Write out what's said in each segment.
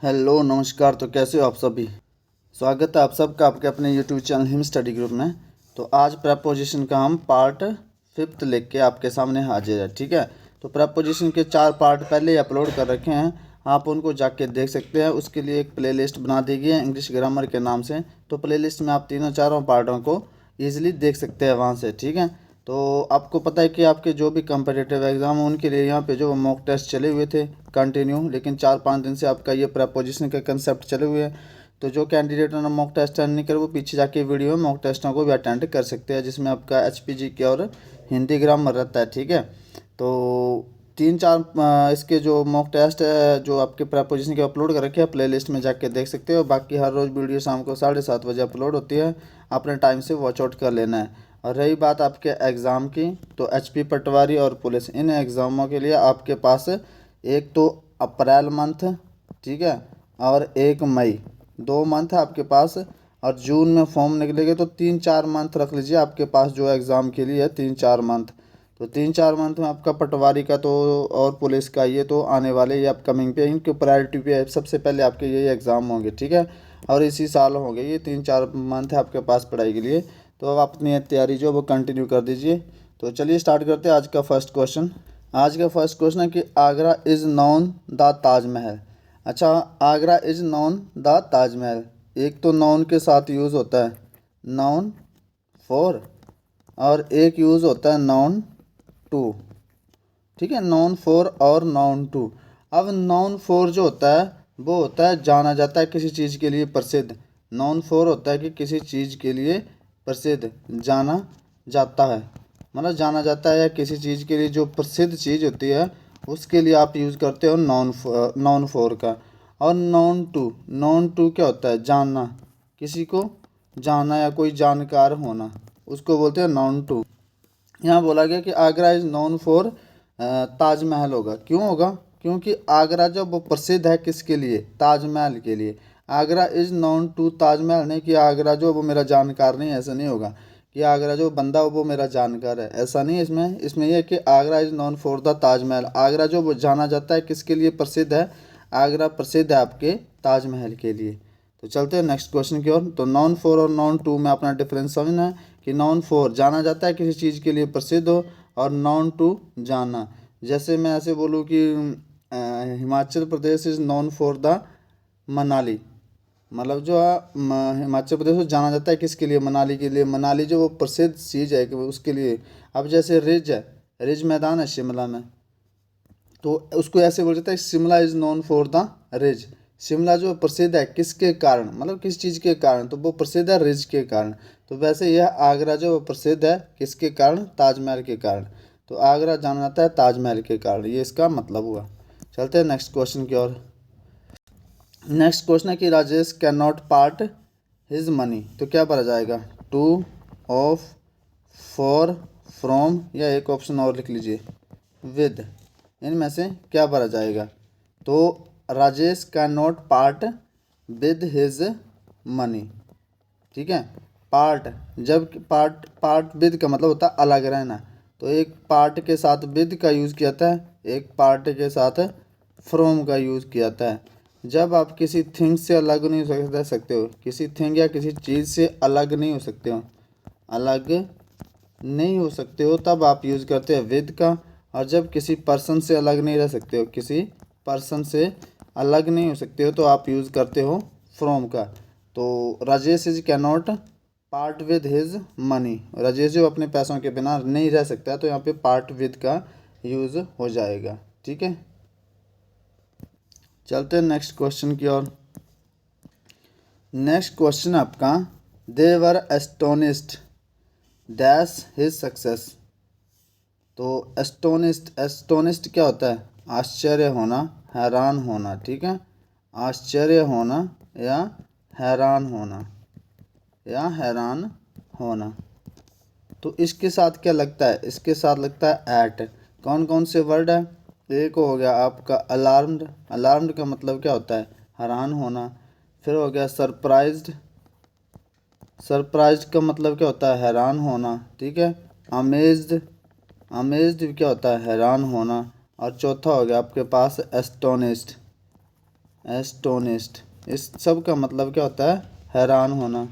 Hello नमस्कार। तो कैसे हो आप सभी। स्वागत है आप सबका आपके अपने YouTube channel him study group में। तो आज प्रपोजिशन का हम पार्ट 5 लेके आपके सामने हाजिर है। ठीक है। तो प्रपोजिशन के 4 पार्ट पहले ही अपलोड कर रखे हैं, आप उनको जाके देख सकते हैं। उसके लिए एक प्लेलिस्ट बना दी गई है इंग्लिश ग्रामर के नाम से। तो प्लेलिस्ट में आप तीनों चारों पार्टों को ईजिली देख सकते हैं वहाँ से। ठीक है। तो आपको पता है कि आपके जो भी कम्पिटिटिव एग्ज़ाम हैं उनके लिए यहाँ पे जो मॉक टेस्ट चले हुए थे कंटिन्यू, लेकिन 4-5 दिन से आपका ये प्रपोजिशन का कंसेप्ट चले हुए हैं। तो जो कैंडिडेट ने मॉक टेस्ट अटेंड नहीं करे वो पीछे जाके वीडियो में मॉक टेस्टों को भी अटेंड कर सकते हैं, जिसमें आपका एचपीजी के और हिंदी ग्रामर रहता है। ठीक है। तो 3-4 इसके जो मॉक टेस्ट है जो आपके प्रपोजिशन के अपलोड कर रखे हैं प्लेलिस्ट में जाके देख सकते हो। बाकी हर रोज़ वीडियो शाम को 7:30 बजे अपलोड होती है, अपने टाइम से वॉच आउट कर लेना है। और रही बात आपके एग्ज़ाम की, तो एचपी पटवारी और पुलिस इन एग्ज़ामों के लिए आपके पास एक तो अप्रैल मंथ, ठीक है, और 1 मई, 2 मंथ है आपके पास। और जून में फॉर्म निकलेंगे तो 3-4 मंथ रख लीजिए आपके पास जो एग्ज़ाम के लिए है, 3-4 मंथ। तो 3-4 मंथ में आपका पटवारी का तो और पुलिस का ये तो आने वाले ये अपकमिंग पे इनकी प्रायोरिटी पे सबसे पहले आपके यही एग्ज़ाम होंगे। ठीक है। और इसी साल होंगे, ये 3-4 मंथ है आपके पास पढ़ाई के लिए। तो अब अपनी तैयारी जो वो कंटिन्यू कर दीजिए। तो चलिए स्टार्ट करते हैं आज का फर्स्ट क्वेश्चन। आज का फर्स्ट क्वेश्चन है कि Agra is known the Taj Mahal. अच्छा, Agra is known the Taj Mahal, एक तो नॉन के साथ यूज़ होता है नॉन फॉर, और एक यूज़ होता है नॉन टू। ठीक है, नॉन फॉर और नॉन टू। अब नॉन फॉर जो होता है वो होता है जाना जाता है किसी चीज़ के लिए प्रसिद्ध। नॉन फॉर होता है कि किसी चीज़ के लिए प्रसिद्ध, जाना जाता है, मतलब जाना जाता है या किसी चीज़ के लिए जो प्रसिद्ध चीज़ होती है उसके लिए आप यूज़ करते हो नॉन फॉर का। और नॉन टू क्या होता है, जानना, किसी को जानना या कोई जानकार होना, उसको बोलते हैं नॉन टू। यहाँ बोला गया कि Agra is known for Taj Mahal होगा। क्यों होगा? क्योंकि आगरा जो वो प्रसिद्ध है किसके लिए, ताजमहल के लिए। Agra is known to Taj Mahal, नहीं कि आगरा जो वो मेरा जानकार नहीं है, ऐसा नहीं होगा कि आगरा जो बंदा वो मेरा जानकार है, ऐसा नहीं है। इसमें यह है कि Agra is known for the Taj Mahal, Agra जो वो जाना जाता है किसके लिए प्रसिद्ध है, आगरा प्रसिद्ध है आपके ताजमहल के लिए। तो चलते हैं नेक्स्ट क्वेश्चन की ओर। तो नॉन फोर और नॉन टू में अपना डिफरेंस समझना है कि नॉन फोर जाना जाता है किसी चीज़ के लिए प्रसिद्ध हो, और नॉन टू जानना। जैसे मैं ऐसे बोलूँ कि Himachal Pradesh is known for the Manali, मतलब जो हिमाचल प्रदेश को जाना जाता है किसके लिए, मनाली के लिए। मनाली जो वो प्रसिद्ध चीज़ है कि वो उसके लिए। अब जैसे रिज है, रिज मैदान है शिमला में, तो उसको ऐसे बोल जाता है Shimla is known for the ridge. Shimla जो प्रसिद्ध है किसके कारण, मतलब किस चीज़ के कारण, तो वो प्रसिद्ध है रिज के कारण। तो वैसे यह आगरा जो प्रसिद्ध है किसके कारण, ताजमहल के कारण। तो आगरा जाना जाता है ताजमहल के कारण, ये इसका मतलब हुआ। चलते हैं नेक्स्ट क्वेश्चन की ओर। नेक्स्ट क्वेश्चन है कि Rajesh can not part his money, तो क्या भरा जाएगा, टू, ऑफ, फॉर, फ्रॉम, या एक ऑप्शन और लिख लीजिए विद, इनमें से क्या भरा जाएगा। तो Rajesh can not part with his money. ठीक है। पार्ट, जब पार्ट विद का मतलब होता है अलग रहना, तो एक पार्ट के साथ विद का यूज़ किया जाता है, एक पार्ट के साथ फ्रॉम का यूज़ किया जाता है। जब आप किसी थिंग से अलग नहीं रह सकते हो, किसी थिंग या किसी चीज़ से अलग नहीं हो सकते हो, अलग नहीं हो सकते हो, तब आप यूज़ करते हैं विद का। और जब किसी पर्सन से अलग नहीं रह सकते हो, किसी पर्सन से अलग नहीं हो सकते हो, तो आप यूज़ करते हो फ्रॉम का। तो Rajesh is can not part with his money, Rajesh जो अपने पैसों के बिना नहीं रह सकता है, तो यहाँ पे पार्ट विद का यूज़ हो जाएगा। ठीक है। चलते हैं नेक्स्ट क्वेश्चन की ओर। नेक्स्ट क्वेश्चन आपका, दे were astonished dash his success. तो एस्टोनिस्ड क्या होता है, आश्चर्य होना, हैरान होना। ठीक है, आश्चर्य होना या हैरान होना, या हैरान होना। तो इसके साथ क्या लगता है, इसके साथ लगता है एट। कौन कौन से वर्ड है, एक हो गया आपका अलार्म्ड, अलार्म्ड का मतलब क्या होता है, हैरान होना। फिर हो गया सरप्राइज्ड, सरप्राइज्ड का मतलब क्या होता है, हैरान होना। ठीक है। अमेज्ड, अमेज्ड क्या होता है, हैरान होना। और चौथा हो गया आपके पास एस्टोनिस्ड, एस्टोनिस्ड, इस सब का मतलब क्या होता है? हैरान होना।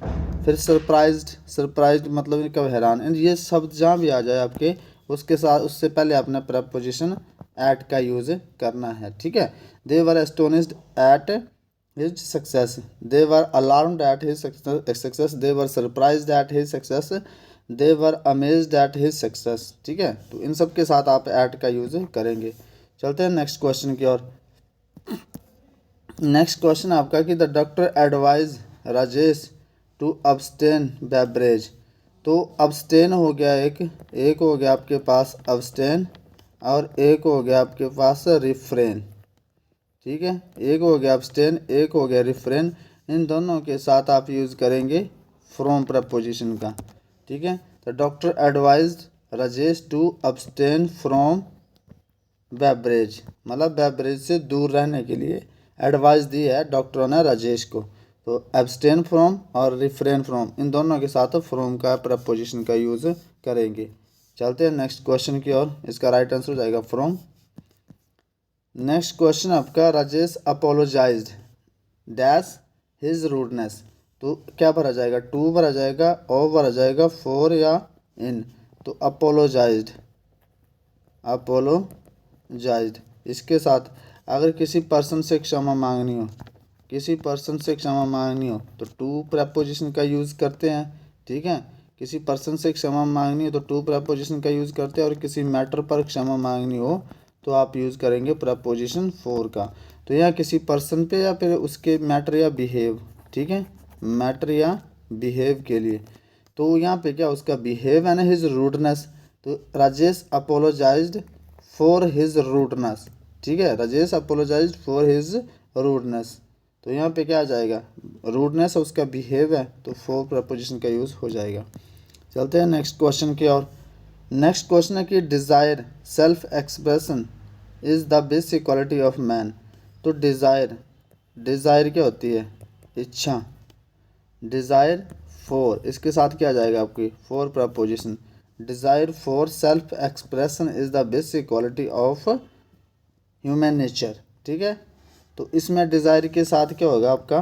फिर सरप्राइज्ड, सरप्राइज्ड मतलब कब हैरान। एंड ये शब्द जहाँ भी आ जाए आपके, उसके साथ उससे पहले आपने प्रपोजिशन एट का यूज़ करना है, ठीक है। They were astonished at his success, they were alarmed at his success, they were surprised at his success, they were amazed at his success, ठीक है। तो इन सब के साथ आप एट का यूज़ करेंगे। चलते हैं नेक्स्ट क्वेश्चन की ओर। नेक्स्ट क्वेश्चन आपका कि the doctor advise Rajesh to abstain beverage. तो अब्सटेन हो गया एक हो गया आपके पास अब्सटेन, और एक हो गया आपके पास रिफ्रेन, ठीक है। एक हो गया अब्सटेन, एक हो गया रिफ्रेन। इन दोनों के साथ आप यूज़ करेंगे फ्रॉम प्रपोजिशन का, ठीक है। तो doctor advised Rajesh to abstain from beverage, मतलब बेवरेज से दूर रहने के लिए एडवाइस दी है डॉक्टरों ने राजेश को। तो एब्सटेन फ्रॉम और रिफ्रेन फ्रॉम, इन दोनों के साथ फ्रॉम का प्रपोजिशन का यूज़ करेंगे। चलते हैं नेक्स्ट क्वेश्चन की ओर। इसका राइट आंसर हो जाएगा फ्रॉम। नेक्स्ट क्वेश्चन आपका, Rajesh apologised dash his rudeness. तो क्या भरा जाएगा? टू भरा जाएगा, ऑफ भरा जाएगा, फॉर या इन। तो अपोलोजाइज्ड, अपोलोजाइज्ड, इसके साथ अगर किसी पर्सन से क्षमा मांगनी हो, किसी पर्सन से क्षमा मांगनी हो तो टू प्रपोजिशन का यूज़ करते हैं, ठीक है। किसी पर्सन से क्षमा मांगनी हो तो टू प्रपोजिशन का यूज़ करते हैं, और किसी मैटर पर क्षमा मांगनी हो तो आप यूज़ करेंगे प्रपोजिशन फोर का। तो यहाँ किसी पर्सन पे या फिर उसके मैटर या बिहेव, ठीक है, मैटर या बिहेव के लिए। तो यहाँ पे क्या उसका बिहेव है ना, हिज रूडनेस। तो Rajesh apologised for his rudeness, ठीक है। Rajesh apologised for his rudeness. तो यहाँ पे क्या आ जाएगा? रूडनेस उसका बिहेव है, तो फॉर प्रपोजिशन का यूज़ हो जाएगा। चलते हैं नेक्स्ट क्वेश्चन की ओर। नेक्स्ट क्वेश्चन है कि desire self expression is the basic quality of man. तो डिज़ायर, डिज़ायर क्या होती है? इच्छा। डिज़ायर फॉर, इसके साथ क्या आ जाएगा आपकी? For preposition. Desire for self expression is the basic quality of human nature, ठीक है। तो इसमें डिज़ायर के साथ क्या होगा आपका?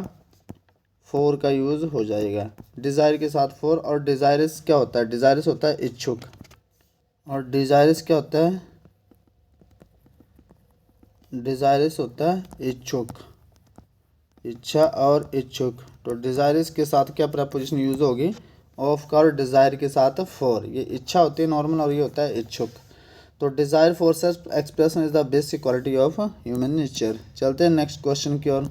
फोर का यूज़ हो जाएगा। डिज़ायर के साथ फोर। और डिज़ायरस क्या होता है? डिज़ायरस होता है इच्छुक, और डिज़ायरस क्या होता है? डिज़ायरस होता है इच्छुक, इच्छा और इच्छुक। तो डिज़ायरस के साथ क्या प्रपोजिशन यूज़ होगी? ऑफ का। और डिज़ायर के साथ फोर। ये इच्छा होती है नॉर्मल, और ये होता है इच्छुक। तो desire for self expression is the basic quality of human nature. चलते हैं नेक्स्ट क्वेश्चन की ओर।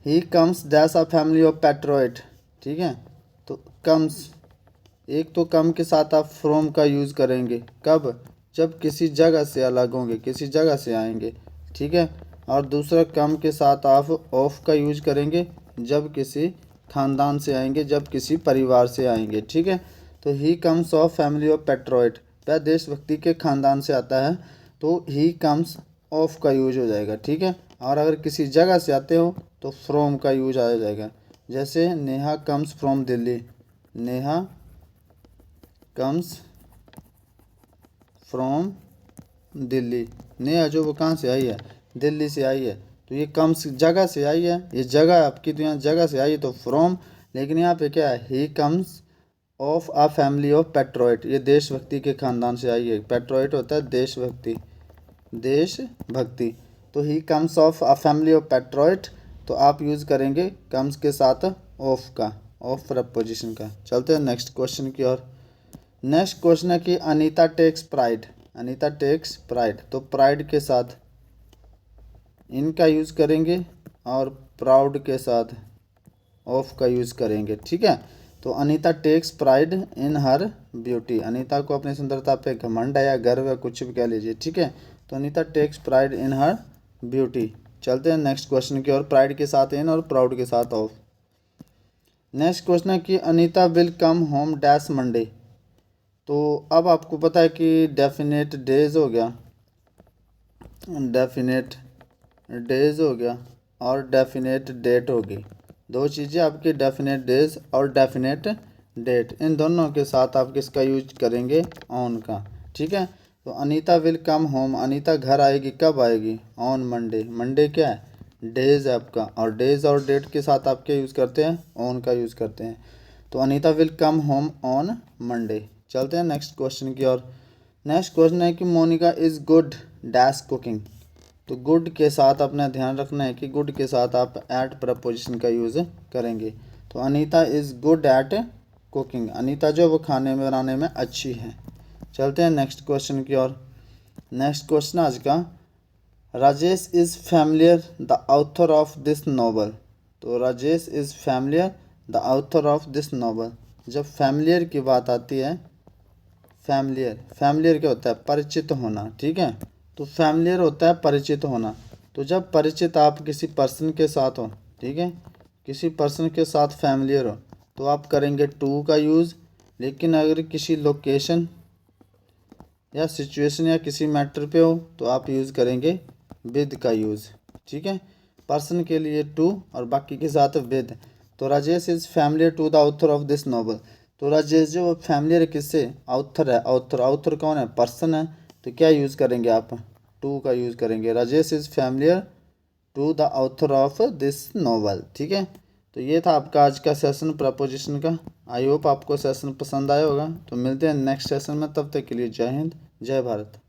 He comes dash a family of patriot, ठीक है। तो कम्स, एक तो कम के साथ आप फ्रॉम का यूज़ करेंगे कब? जब किसी जगह से अलग होंगे, किसी जगह से आएंगे, ठीक है। और दूसरा कम के साथ आप ऑफ का यूज करेंगे जब किसी खानदान से आएंगे, जब किसी परिवार से आएंगे, ठीक है। तो he comes of family of patriot, वह देशभक्ति के खानदान से आता है, तो ही कम्स ऑफ का यूज हो जाएगा, ठीक है। और अगर किसी जगह से आते हो तो फ्रॉम का यूज आ जाएगा। जैसे Neha comes from Delhi, Neha comes from Delhi. Neha जो वो कहाँ से आई है? दिल्ली से आई है। तो ये कम्स जगह से आई है, ये जगह आपकी, तो यहाँ जगह से आई है तो फ्रॉम। लेकिन यहाँ पे क्या है? He comes of a family of patriot, ये देशभक्ति के खानदान से आई है। पेट्रोइट होता है देशभक्ति, देशभक्ति। तो he comes of a family of patriot, तो आप यूज़ करेंगे कम्स के साथ ऑफ का, ऑफ प्रपोजिशन का। चलते हैं नेक्स्ट क्वेश्चन की ओर। नेक्स्ट क्वेश्चन है कि Anita takes pride, Anita takes pride. तो प्राइड के साथ इनका यूज़ करेंगे, और प्राउड के साथ ऑफ का यूज़ करेंगे, ठीक है। तो Anita takes pride in her beauty, Anita को अपनी सुंदरता पे घमंड है या गर्व है, कुछ भी कह लीजिए, ठीक है। तो Anita takes pride in her beauty. चलते हैं नेक्स्ट क्वेश्चन की ओर। प्राइड के साथ इन और प्राउड के साथ ऑफ। नेक्स्ट क्वेश्चन है कि Anita will come home dash Monday. तो अब आपको पता है कि डेफिनेट डेज हो गया, डेफिनेट डेज हो गया, और डेफिनेट डेट होगी। दो चीज़ें आपकी, डेफिनेट डेज और डेफिनेट डेट। इन दोनों के साथ आप किसका यूज करेंगे? ऑन का, ठीक है। तो Anita will come home, Anita घर आएगी, कब आएगी? On Monday. मंडे क्या है? डेज है आपका, और डेज और डेट के साथ आप क्या यूज़ करते हैं, ऑन का यूज़ करते हैं। तो Anita will come home on Monday. चलते हैं नेक्स्ट क्वेश्चन की ओर। नेक्स्ट क्वेश्चन है कि Monika is good dash cooking. तो गुड के साथ अपना ध्यान रखना है कि गुड के साथ आप एट प्रपोजिशन का यूज़ करेंगे। तो Anita is good at cooking, Anita जो वो खाने में बनाने में अच्छी है। चलते हैं नेक्स्ट क्वेश्चन की ओर। नेक्स्ट क्वेश्चन आज का, Rajesh is familiar the author of this novel. तो Rajesh is familiar the author of this novel. जब फैमिलियर की बात आती है, फैमिलियर क्या होता है, परिचित होना, ठीक है। तो फैमिलियर होता है परिचित होना। तो जब परिचित आप किसी पर्सन के साथ हो, ठीक है, किसी पर्सन के साथ फैमिलियर हो, तो आप करेंगे टू का यूज़। लेकिन अगर किसी लोकेशन या सिचुएशन या किसी मैटर पे हो तो आप यूज़ करेंगे विद का यूज़, ठीक है। पर्सन के लिए टू और बाकी के साथ विद। तो Rajesh is familiar to the author of this novel. तो राजेश जो फैमिलियर है किससे, ऑथर है, ऑथर कौन है, पर्सन है। तो क्या यूज़ करेंगे आप, टू का यूज़ करेंगे। Rajesh is familiar to the author of this novel, ठीक है। तो ये था आपका आज का सेशन प्रपोजिशन का। आई होप आपको सेशन पसंद आया होगा। तो मिलते हैं नेक्स्ट सेशन में, तब तक के लिए जय हिंद जय भारत।